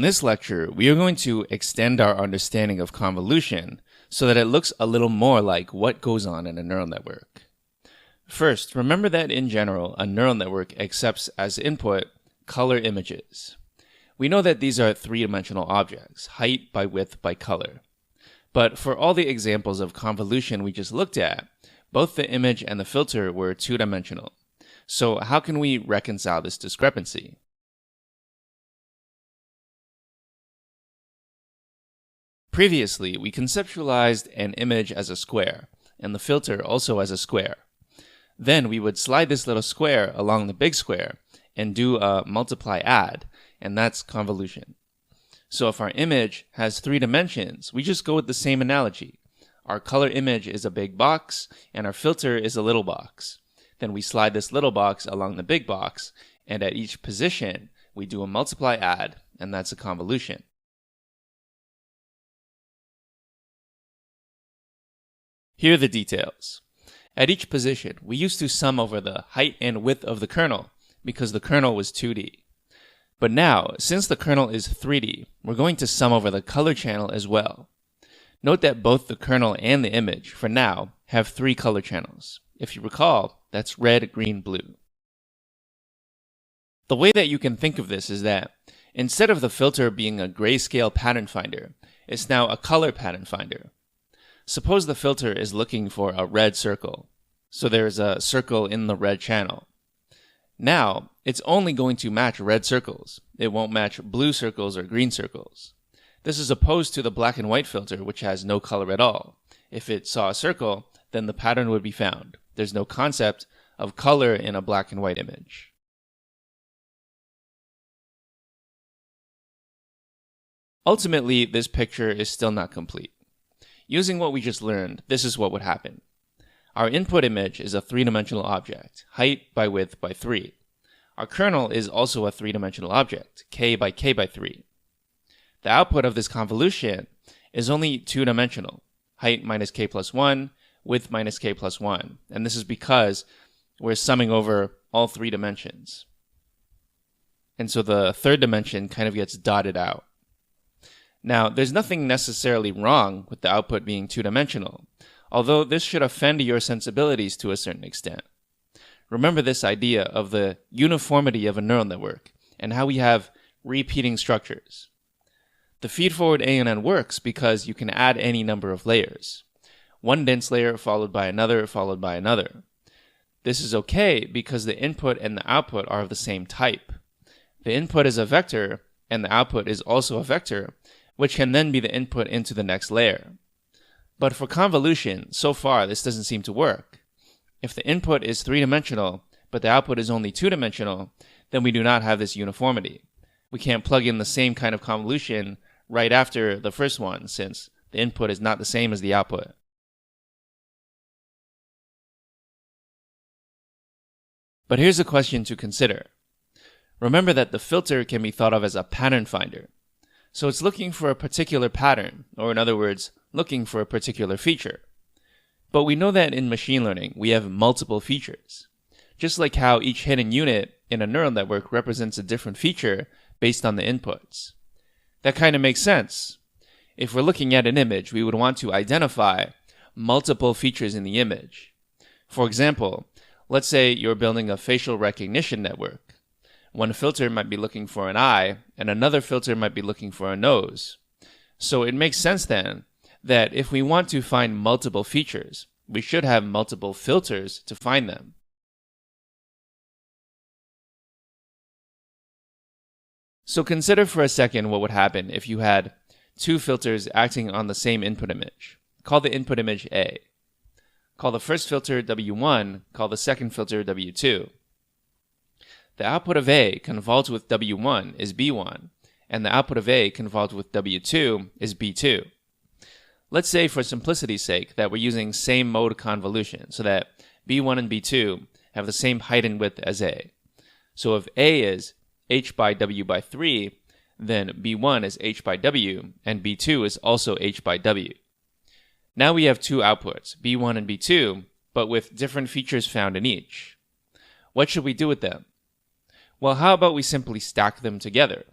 In this lecture, we are going to extend our understanding of convolution so that it looks a little more like what goes on in a neural network. First, remember that in general, a neural network accepts as input color images. We know that these are three-dimensional objects, height by width by color. But for all the examples of convolution we just looked at, both the image and the filter were two-dimensional. So how can we reconcile this discrepancy? Previously, we conceptualized an image as a square, and the filter also as a square. Then we would slide this little square along the big square and do a multiply add, and that's convolution. So if our image has three dimensions, we just go with the same analogy. Our color image is a big box, and our filter is a little box. Then we slide this little box along the big box, and at each position, we do a multiply add, and that's a convolution. Here are the details. At each position, we used to sum over the height and width of the kernel because the kernel was 2D. But now, since the kernel is 3D, we're going to sum over the color channel as well. Note that both the kernel and the image, for now, have three color channels. If you recall, that's red, green, blue. The way that you can think of this is that instead of the filter being a grayscale pattern finder, it's now a color pattern finder. Suppose the filter is looking for a red circle, so there's a circle in the red channel. Now, it's only going to match red circles. It won't match blue circles or green circles. This is opposed to the black and white filter, which has no color at all. If it saw a circle, then the pattern would be found. There's no concept of color in a black and white image. Ultimately, this picture is still not complete. Using what we just learned, this is what would happen. Our input image is a three-dimensional object, height by width by 3. Our kernel is also a three-dimensional object, k by 3. The output of this convolution is only two-dimensional, height minus k plus 1, width minus k plus 1. And this is because we're summing over all three dimensions. And so the third dimension kind of gets dotted out. Now, there's nothing necessarily wrong with the output being two-dimensional, although this should offend your sensibilities to a certain extent. Remember this idea of the uniformity of a neural network and how we have repeating structures. The feed-forward ANN works because you can add any number of layers. One dense layer followed by another followed by another. This is okay because the input and the output are of the same type. The input is a vector and the output is also a vector, which can then be the input into the next layer. But for convolution, so far this doesn't seem to work. If the input is three-dimensional, but the output is only two-dimensional, then we do not have this uniformity. We can't plug in the same kind of convolution right after the first one, since the input is not the same as the output. But here's a question to consider. Remember that the filter can be thought of as a pattern finder. So it's looking for a particular pattern, or in other words, looking for a particular feature. But we know that in machine learning, we have multiple features. Just like how each hidden unit in a neural network represents a different feature based on the inputs. That kind of makes sense. If we're looking at an image, we would want to identify multiple features in the image. For example, let's say you're building a facial recognition network. One filter might be looking for an eye, and another filter might be looking for a nose. So it makes sense then that if we want to find multiple features, we should have multiple filters to find them. So consider for a second what would happen if you had two filters acting on the same input image. Call the input image A. Call the first filter W1, call the second filter W2. The output of A convolved with W1 is B1, and the output of A convolved with W2 is B2. Let's say for simplicity's sake that we're using same mode convolution, so that B1 and B2 have the same height and width as A. So if A is h by W by 3, then B1 is h by W, and B2 is also h by W. Now we have two outputs, B1 and B2, but with different features found in each. What should we do with them? Well, how about we simply stack them together?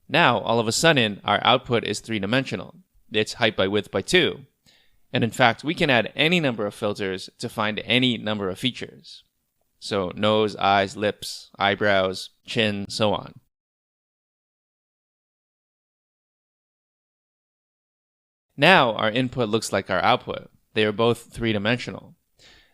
Now, all of a sudden, our output is three-dimensional. It's height by width by 2. And in fact, we can add any number of filters to find any number of features. So nose, eyes, lips, eyebrows, chin, so on. Now our input looks like our output. They are both three-dimensional.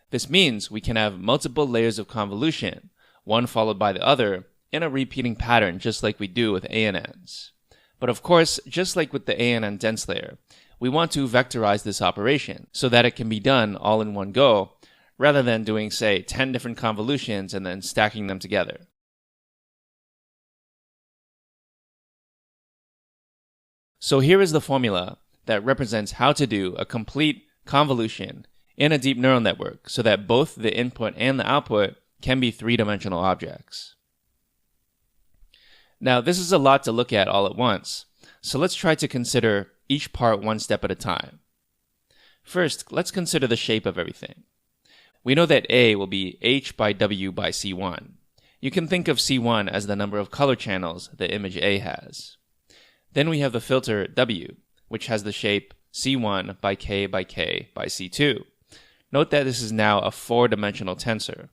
This means we can have multiple layers of convolution, one followed by the other, in a repeating pattern just like we do with ANNs. But of course, just like with the ANN dense layer, we want to vectorize this operation so that it can be done all in one go, rather than doing, say, 10 different convolutions and then stacking them together. So here is the formula that represents how to do a complete convolution in a deep neural network so that both the input and the output can be three-dimensional objects. Now, this is a lot to look at all at once, so let's try to consider each part one step at a time. First, let's consider the shape of everything. We know that A will be H by W by C1. You can think of C1 as the number of color channels the image A has. Then we have the filter W, which has the shape C1 by K by K by C2. Note that this is now a four-dimensional tensor.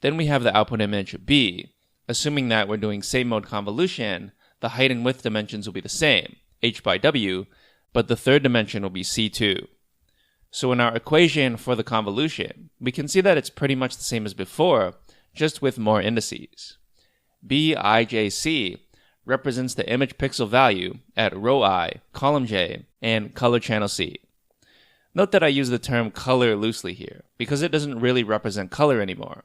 Then we have the output image B. Assuming that we're doing same-mode convolution, the height and width dimensions will be the same, H by W, but the third dimension will be C2. So in our equation for the convolution, we can see that it's pretty much the same as before, just with more indices. Bijc represents the image pixel value at row I, column J, and color channel C. Note that I use the term color loosely here, because it doesn't really represent color anymore.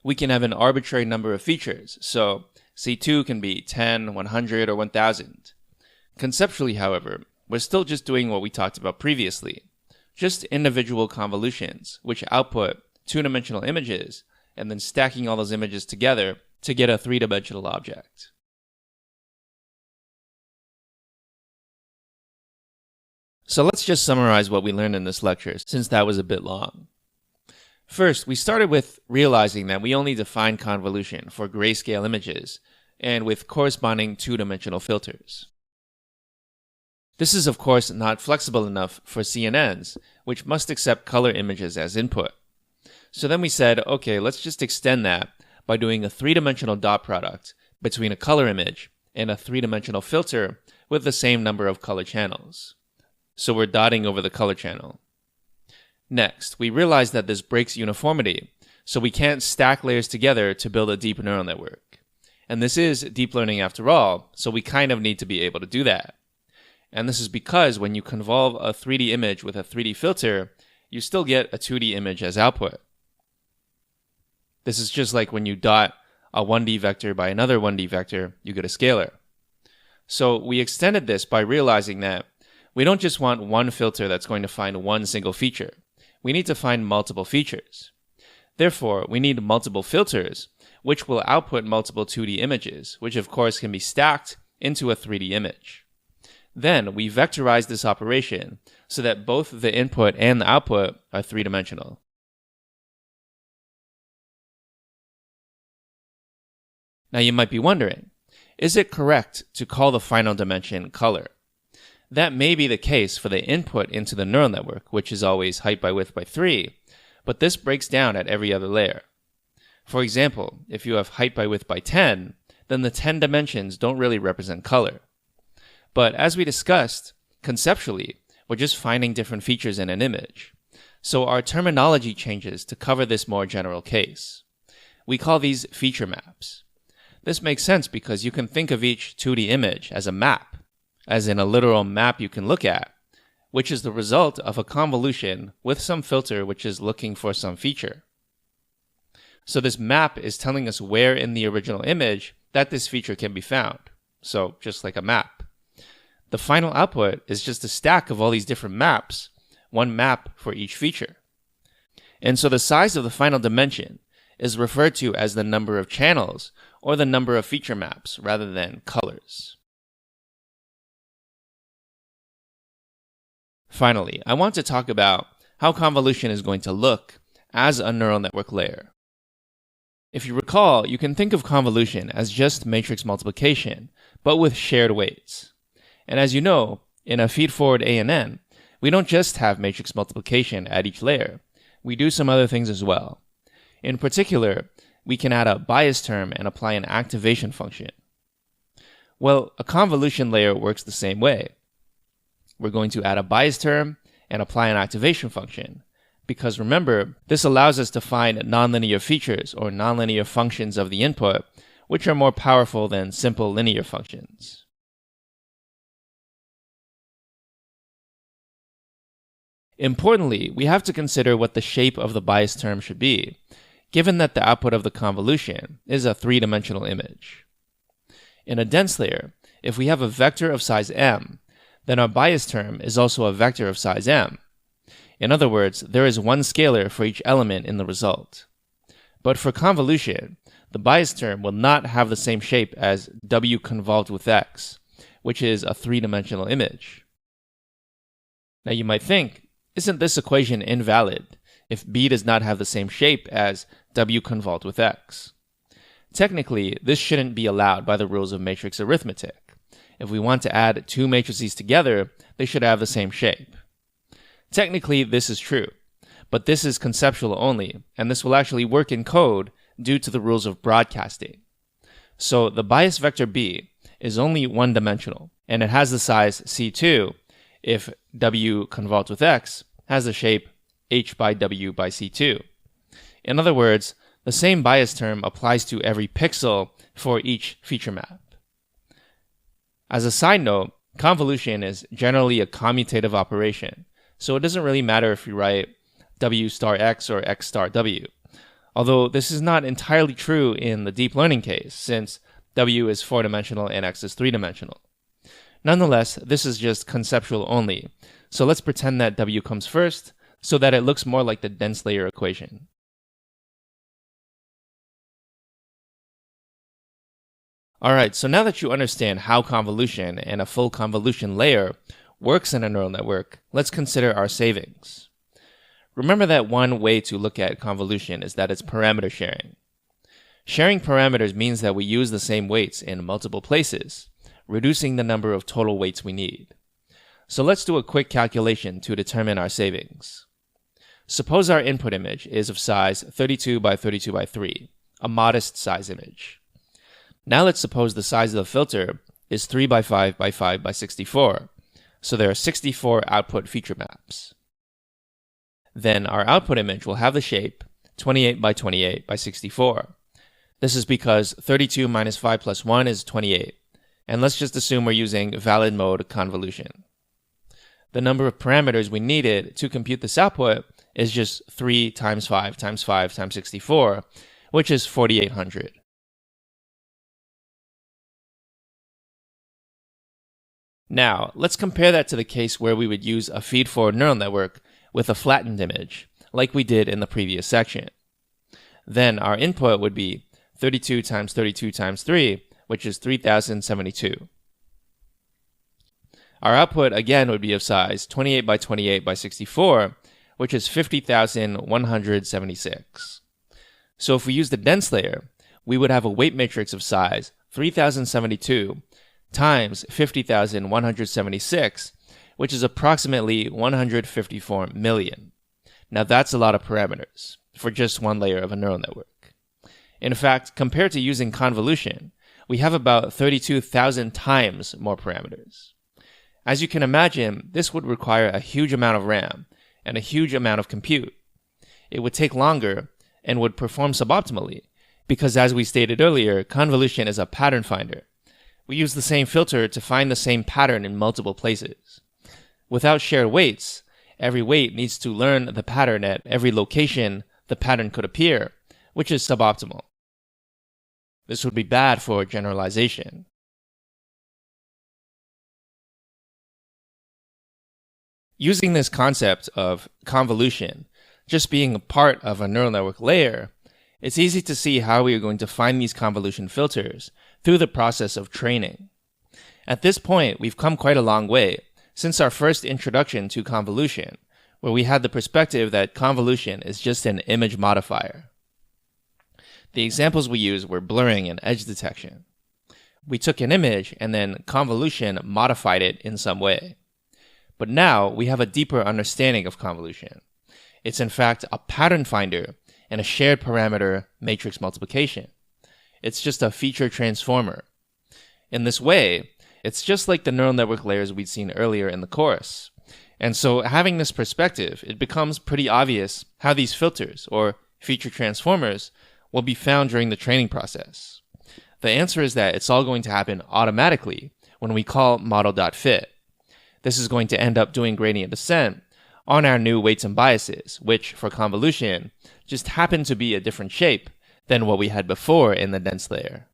We can have an arbitrary number of features, so C2 can be 10, 100, or 1000. Conceptually, however, we're still just doing what we talked about previously, just individual convolutions, which output two-dimensional images, and then stacking all those images together to get a three-dimensional object. So let's just summarize what we learned in this lecture, since that was a bit long. First, we started with realizing that we only define convolution for grayscale images, and with corresponding two-dimensional filters. This is of course not flexible enough for CNNs, which must accept color images as input. So then we said, okay, let's just extend that by doing a three-dimensional dot product between a color image and a three-dimensional filter with the same number of color channels. So we're dotting over the color channel. Next, we realized that this breaks uniformity, so we can't stack layers together to build a deep neural network. And this is deep learning after all, so we kind of need to be able to do that. And this is because when you convolve a 3D image with a 3D filter, you still get a 2D image as output. This is just like when you dot a 1D vector by another 1D vector, you get a scalar. So we extended this by realizing that we don't just want one filter that's going to find one single feature. We need to find multiple features. Therefore, we need multiple filters, which will output multiple 2D images, which of course can be stacked into a 3D image. Then we vectorize this operation so that both the input and the output are three-dimensional. Now you might be wondering, is it correct to call the final dimension color? That may be the case for the input into the neural network, which is always height by width by 3, but this breaks down at every other layer. For example, if you have height by width by 10, then the 10 dimensions don't really represent color. But as we discussed, conceptually, we're just finding different features in an image. So our terminology changes to cover this more general case. We call these feature maps. This makes sense because you can think of each 2D image as a map, as in a literal map you can look at, which is the result of a convolution with some filter which is looking for some feature. So this map is telling us where in the original image that this feature can be found. So just like a map. The final output is just a stack of all these different maps, one map for each feature. And so the size of the final dimension is referred to as the number of channels or the number of feature maps rather than colors. Finally, I want to talk about how convolution is going to look as a neural network layer. If you recall, you can think of convolution as just matrix multiplication but with shared weights. And as you know, in a feed-forward ANN, we don't just have matrix multiplication at each layer. We do some other things as well. In particular, we can add a bias term and apply an activation function. Well, a convolution layer works the same way. We're going to add a bias term and apply an activation function. Because remember, this allows us to find nonlinear features or nonlinear functions of the input, which are more powerful than simple linear functions. Importantly, we have to consider what the shape of the bias term should be, given that the output of the convolution is a three-dimensional image. In a dense layer, if we have a vector of size m, then our bias term is also a vector of size m. In other words, there is one scalar for each element in the result. But for convolution, the bias term will not have the same shape as w convolved with x, which is a three-dimensional image. Now you might think, isn't this equation invalid if b does not have the same shape as w convolved with x? Technically, this shouldn't be allowed by the rules of matrix arithmetic. If we want to add two matrices together, they should have the same shape. Technically, this is true, but this is conceptual only, and this will actually work in code due to the rules of broadcasting. So the bias vector b is only one-dimensional, and it has the size c2 if w convolved with x has the shape h by w by c2. In other words, the same bias term applies to every pixel for each feature map. As a side note, convolution is generally a commutative operation, so it doesn't really matter if you write w star x or x star w. Although this is not entirely true in the deep learning case, since w is four-dimensional and x is three-dimensional. Nonetheless, this is just conceptual only, so let's pretend that w comes first so that it looks more like the dense layer equation. Alright, so now that you understand how convolution and a full convolution layer works in a neural network, let's consider our savings. Remember that one way to look at convolution is that it's parameter sharing. Sharing parameters means that we use the same weights in multiple places, reducing the number of total weights we need. So let's do a quick calculation to determine our savings. Suppose our input image is of size 32 by 32 by 3, a modest size image. Now let's suppose the size of the filter is 3 by 5 by 5 by 64, so there are 64 output feature maps. Then our output image will have the shape 28 by 28 by 64. This is because 32 minus 5 plus 1 is 28, and let's just assume we're using valid mode convolution. The number of parameters we needed to compute this output is just 3 times 5 times 5 times 64, which is 4,800. Now, let's compare that to the case where we would use a feed-forward neural network with a flattened image, like we did in the previous section. Then our input would be 32 times 32 times 3, which is 3,072. Our output again would be of size 28 by 28 by 64, which is 50,176. So if we use the dense layer, we would have a weight matrix of size 3,072 times 50,176, which is approximately 154 million. Now that's a lot of parameters for just one layer of a neural network. In fact, compared to using convolution, we have about 32,000 times more parameters. As you can imagine, this would require a huge amount of RAM and a huge amount of compute. It would take longer and would perform suboptimally because, as we stated earlier, convolution is a pattern finder. We use the same filter to find the same pattern in multiple places. Without shared weights, every weight needs to learn the pattern at every location the pattern could appear, which is suboptimal. This would be bad for generalization. Using this concept of convolution just being a part of a neural network layer, it's easy to see how we are going to find these convolution filters through the process of training. At this point, we've come quite a long way since our first introduction to convolution, where we had the perspective that convolution is just an image modifier. The examples we used were blurring and edge detection. We took an image and then convolution modified it in some way. But now we have a deeper understanding of convolution. It's in fact a pattern finder and a shared parameter matrix multiplication. It's just a feature transformer. In this way, it's just like the neural network layers we'd seen earlier in the course. And so having this perspective, it becomes pretty obvious how these filters, or feature transformers, will be found during the training process. The answer is that it's all going to happen automatically when we call model.fit. This is going to end up doing gradient descent on our new weights and biases, which, for convolution, just happen to be a different shape than what we had before in the dense layer.